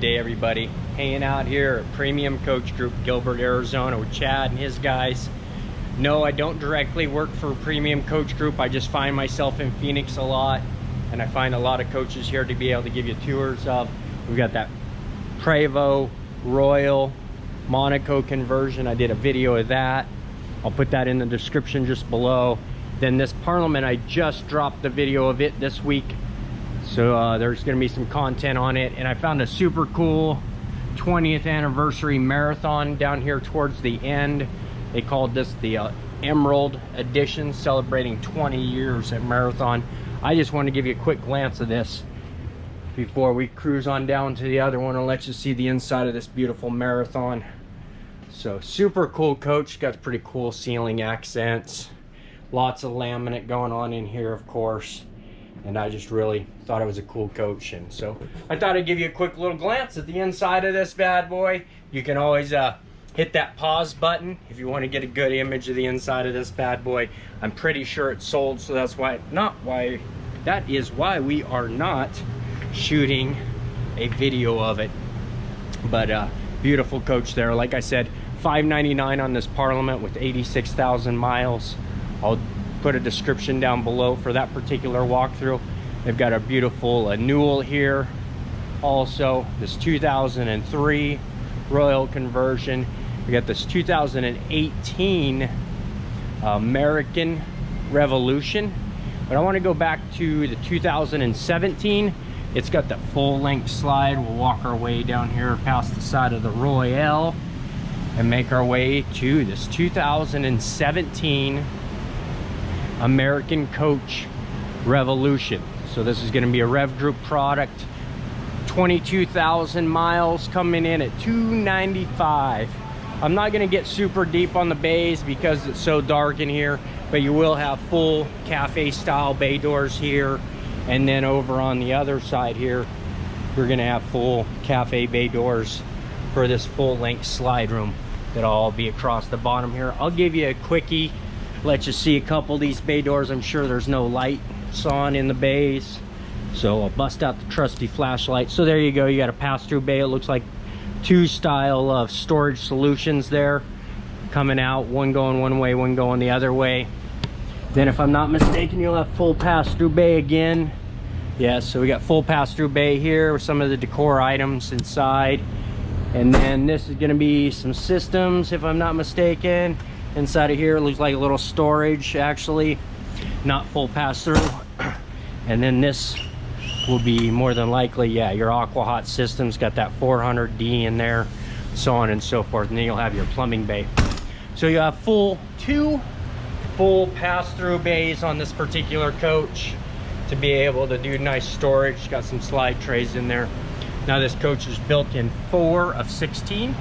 Day everybody, hanging out here at Premium Coach Group, Gilbert, Arizona with Chad and his guys. No, I don't directly work for Premium Coach Group. I just find myself in Phoenix a lot, and I find a lot of coaches here to be able to give you tours of. We've got that Prevost Royal Monaco conversion. I did a video of that. I'll put that in the description just below. Then this Parliament, I just dropped the video of it this week. So there's going to be some content on it, and I found a super cool 20th anniversary marathon down here towards the end. They called this the Emerald Edition, celebrating 20 years at Marathon. I just want to give you a quick glance of this before we cruise on down to the other one and let you see the inside of this beautiful marathon. So super cool coach, got pretty cool ceiling accents, lots of laminate going on in here, of course. And I just really thought it was a cool coach, and so I thought I'd give you a quick little glance at the inside of this bad boy. You can always hit that pause button if you want to get a good image of the inside of this bad boy. I'm pretty sure it's sold, so that's why that is why we are not shooting a video of it. But beautiful coach there. Like I said, $599 on this Parliament with 86,000 miles. I'll put a description down below for that particular walkthrough. They've got a beautiful Newell here. Also, this 2003 Royal conversion. We got this 2018 American Revolution. But I want to go back to the 2017. It's got the full-length slide. We'll walk our way down here past the side of the Royale and make our way to this 2017 American Coach Revolution. So this is going to be a Rev Group product. 22,000 miles, coming in at $295. I'm not going to get super deep on the bays because it's so dark in here, but you will have full cafe style bay doors here, and then over on the other side here you're going to have full cafe bay doors for this full length slide room that'll all be across the bottom here. I'll give you a quickie, let you see a couple of these bay doors. I'm sure there's no lights on in the bays, so I'll bust out the trusty flashlight. So there you go, you got a pass-through bay. It looks like two style of storage solutions there coming out, one going one way, one going the other way. Then if I'm not mistaken, you'll have full pass-through bay again. Yeah, so we got full pass-through bay here with some of the decor items inside. And then this is going to be some systems, if I'm not mistaken. Inside of here it looks like a little storage, actually not full pass-through. And then this will be more than likely, yeah, your Aqua Hot system's got that 400D in there, so on and so forth. And then you'll have your plumbing bay. So you have two full pass-through bays on this particular coach to be able to do nice storage. Got some slide trays in there. Now this coach is built in 4 of 16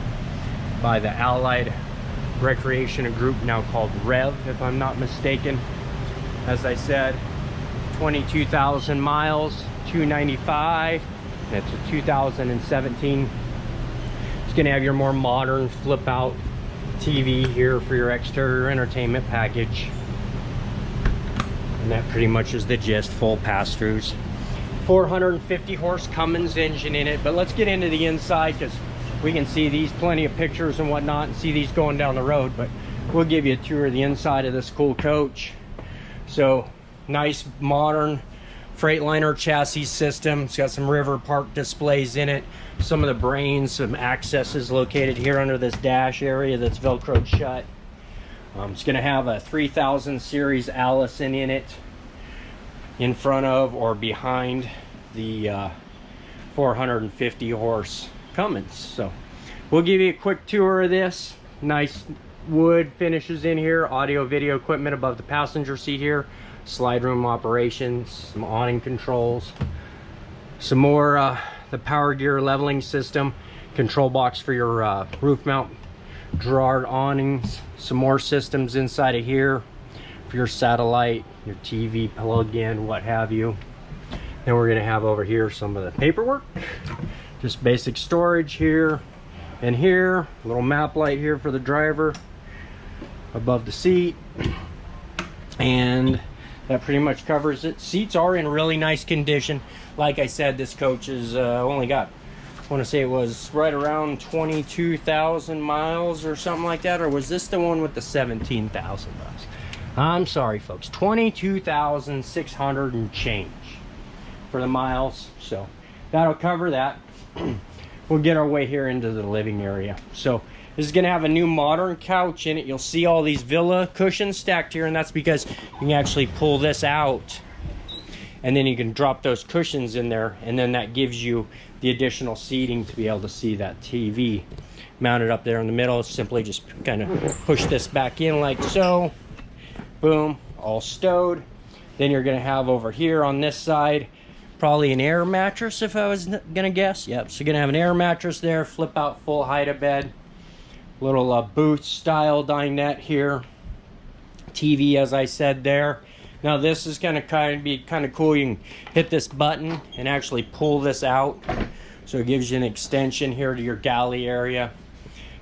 by the Allied Recreation Group, now called Rev, if I'm not mistaken. As I said, 22,000 miles, $295. That's a 2017. It's going to have your more modern flip out TV here for your exterior entertainment package, and that pretty much is the gist. Full pass-throughs, 450 horse Cummins engine in it. But let's get into the inside, because we can see these plenty of pictures and whatnot and see these going down the road, but we'll give you a tour of the inside of this cool coach. So nice modern Freightliner chassis system. It's got some River Park displays in it, some of the brains, some accesses located here under this dash area that's velcroed shut. It's going to have a 3000 series Allison in it, in front of or behind the 450 horse Cummins. So we'll give you a quick tour of this. Nice wood finishes in here, audio video equipment above the passenger seat here, slide room operations, some awning controls, some more the power gear leveling system, control box for your roof mount Gerard awnings, some more systems inside of here for your satellite, your TV plug-in, what have you. Then we're going to have over here some of the paperwork, just basic storage here and here. A little map light here for the driver above the seat, and that pretty much covers it. Seats are in really nice condition. Like I said, this coach has only got want to say it was right around 22,000 miles or something like that. Or was this the one with the 17,000 miles? I'm sorry, folks. 22,600 and change for the miles. So that'll cover that. We'll get our way here into the living area. So this is going to have a new modern couch in it. You'll see all these Villa cushions stacked here, and that's because you can actually pull this out, and then you can drop those cushions in there, and then that gives you the additional seating to be able to see that TV mounted up there in the middle. Simply just kind of push this back in like so. Boom, all stowed. Then you're going to have over here on this side probably an air mattress, if I was gonna guess. Yep, so you're gonna have an air mattress there, flip out full height of bed, little booth style dinette here, TV as I said there. Now this is gonna be kind of cool. You can hit this button and actually pull this out, so it gives you an extension here to your galley area.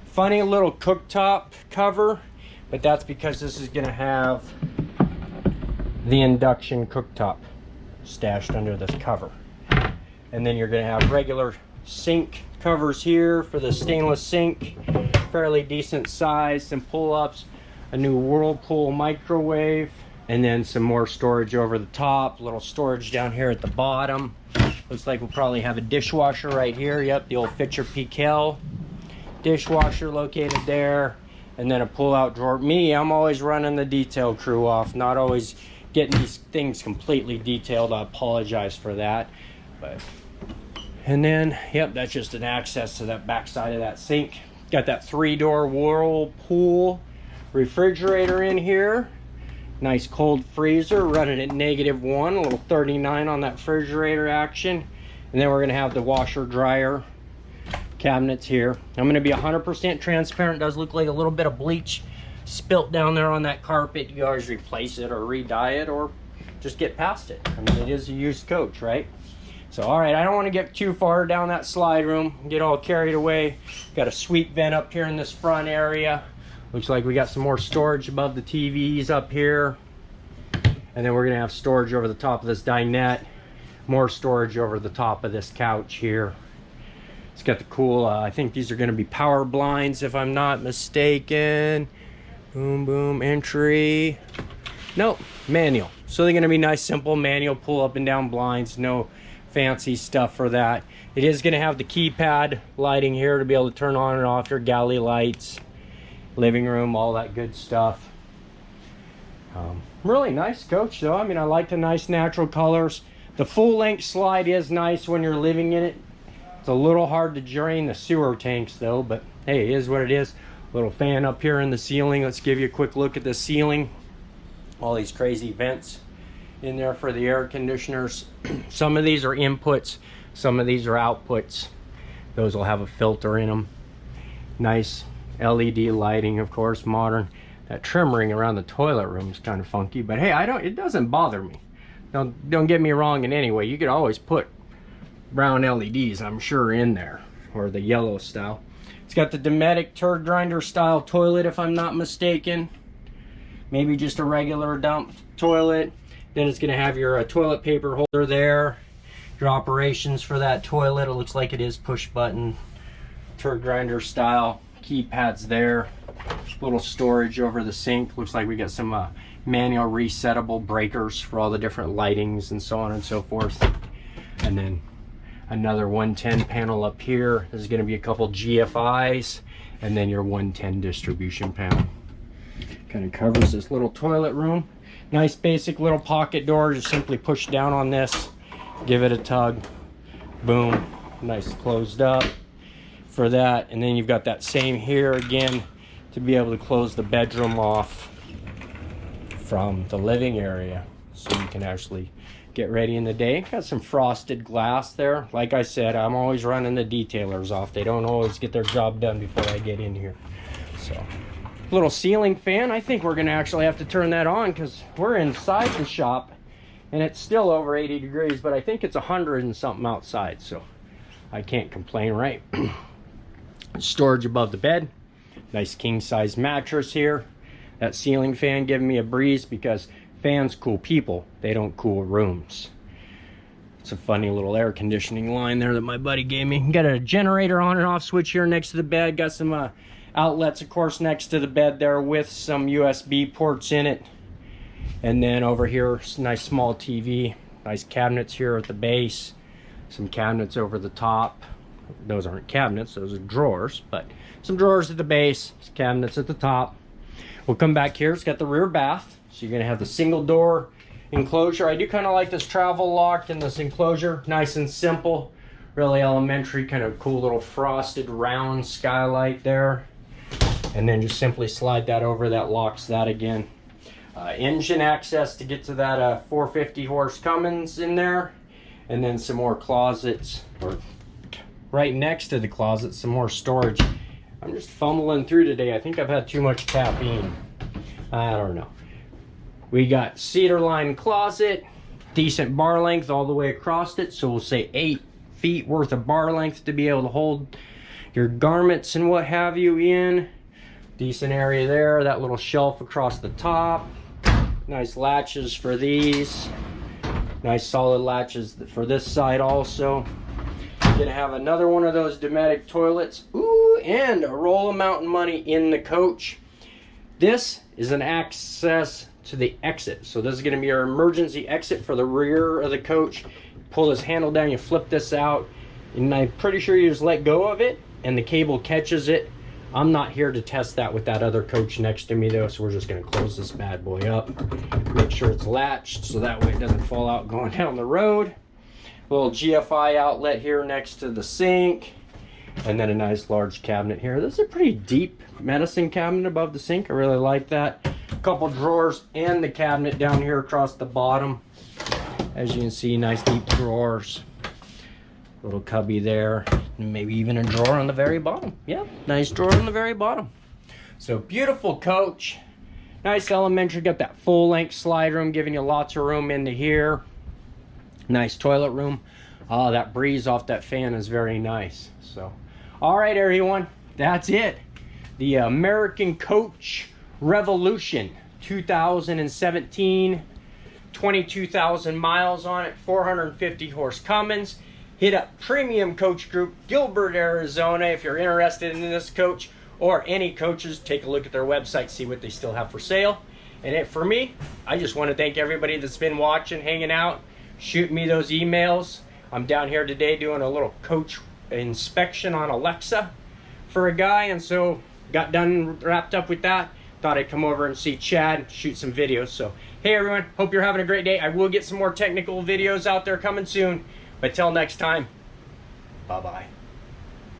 Funny little cooktop cover, but that's because this is gonna have the induction cooktop stashed under this cover. And then you're going to have regular sink covers here for the stainless sink, fairly decent size, some pull-ups, a new Whirlpool microwave, and then some more storage over the top, a little storage down here at the bottom. Looks like we'll probably have a dishwasher right here. Yep, the old Fitcher Piquel dishwasher located there, and then a pull-out drawer. I'm always running the detail crew off, not always getting these things completely detailed. I apologize for that. And then, yep, that's just an access to that back side of that sink. Got that 3-door Whirlpool refrigerator in here. Nice cold freezer running at -1, a little 39 on that refrigerator action. And then we're going to have the washer dryer cabinets here. I'm going to be 100% transparent. It does look like a little bit of bleach spilt down there on that carpet. You always replace it or re-dye it or just get past it. I mean, it is a used coach, right? So, all right, I don't want to get too far down that slide room, get all carried away. Got a sweep vent up here in this front area. Looks like we got some more storage above the TVs up here. And then we're gonna have storage over the top of this dinette. More storage over the top of this couch here. It's got the cool, I think these are gonna be power blinds if I'm not mistaken. Boom, boom, entry. Nope, manual. So they're gonna be nice, simple manual pull up and down blinds. No fancy stuff for that. It is gonna have the keypad lighting here to be able to turn on and off your galley lights, living room, all that good stuff. Really nice coach though. I mean, I like the nice natural colors. The full length slide is nice when you're living in it. It's a little hard to drain the sewer tanks though, but hey, it is what it is. Little fan up here in the ceiling. Let's give you a quick look at the ceiling. All these crazy vents in there for the air conditioners. Some of these are inputs, some of these are outputs. Those will have a filter in them. Nice LED lighting, of course, modern. That trim ring around the toilet room is kind of funky, but hey, it doesn't bother me. Don't get me wrong in any way. You could always put brown LEDs, I'm sure, in there, or the yellow style. It's got the Dometic turd grinder style toilet, if I'm not mistaken. Maybe just a regular dump toilet. Then it's going to have your toilet paper holder there. Your operations for that toilet. It looks like it is push button, turd grinder style. Keypads there. Little storage over the sink. Looks like we got some manual resettable breakers for all the different lightings and so on and so forth. And then another 110 panel up here. There's going to be a couple GFIs and then your 110 distribution panel. Kind of covers this little toilet room. Nice basic little pocket door. Just simply push down on this, give it a tug, boom, nice closed up for that. And then you've got that same here again to be able to close the bedroom off from the living area, so you can actually get ready in the day. Got some frosted glass there. Like I said, I'm always running the detailers off. They don't always get their job done before I get in here. So little ceiling fan. I think we're gonna actually have to turn that on because we're inside the shop and it's still over 80 degrees, but I think it's 100 and something outside, so I can't complain, right? Storage above the bed. Nice king size mattress here. That ceiling fan giving me a breeze because fans cool people, they don't cool rooms. It's a funny little air conditioning line there that my buddy gave me. Got a generator on and off switch here next to the bed. Got some outlets, of course, next to the bed there with some USB ports in it. And then over here, nice small TV. Nice cabinets here at the base. Some cabinets over the top. Those aren't cabinets, those are drawers, but some drawers at the base, some cabinets at the top. We'll come back here. It's got the rear bath. So you're going to have the single door enclosure. I do kind of like this travel lock in this enclosure. Nice and simple. Really elementary, kind of cool little frosted round skylight there. And then just simply slide that over. That locks that again. Engine access to get to that 450 horse Cummins in there. And then some more closets, or right next to the closet, some more storage. I'm just fumbling through today. I think I've had too much caffeine. I don't know. We got cedar lined closet, decent bar length all the way across it. So we'll say 8 feet worth of bar length to be able to hold your garments and what have you in. Decent area there. That little shelf across the top. Nice latches for these. Nice solid latches for this side also. You're gonna have another one of those Dometic toilets. Ooh, and a roll of mountain money in the coach. This is an access to the exit. So this is gonna be our emergency exit for the rear of the coach. Pull this handle down, you flip this out, and I'm pretty sure you just let go of it and the cable catches it. I'm not here to test that with that other coach next to me though, so we're just gonna close this bad boy up. Make sure it's latched so that way it doesn't fall out going down the road. Little GFI outlet here next to the sink. And then a nice large cabinet here. This is a pretty deep medicine cabinet above the sink. I really like that. A couple drawers and the cabinet down here across the bottom. As you can see, nice deep drawers. Little cubby there, and maybe even a drawer on the very bottom. Yeah, nice drawer on the very bottom. So beautiful coach, nice elementary. Got that full length slide room, giving you lots of room into here. Nice toilet room. Oh, that breeze off that fan is very nice. So, all right, everyone, that's it. The American Coach Revolution 2017, 22,000 miles on it, 450 horse Cummins. Hit up Premium Coach Group, Gilbert, Arizona. If you're interested in this coach or any coaches, take a look at their website, see what they still have for sale. And for me, I just want to thank everybody that's been watching, hanging out, shooting me those emails. I'm down here today doing a little coach inspection on Alexa for a guy, and so got done wrapped up with that. Thought I'd come over and see Chad, shoot some videos. So, hey everyone, hope you're having a great day. I will get some more technical videos out there coming soon. But till next time, bye-bye.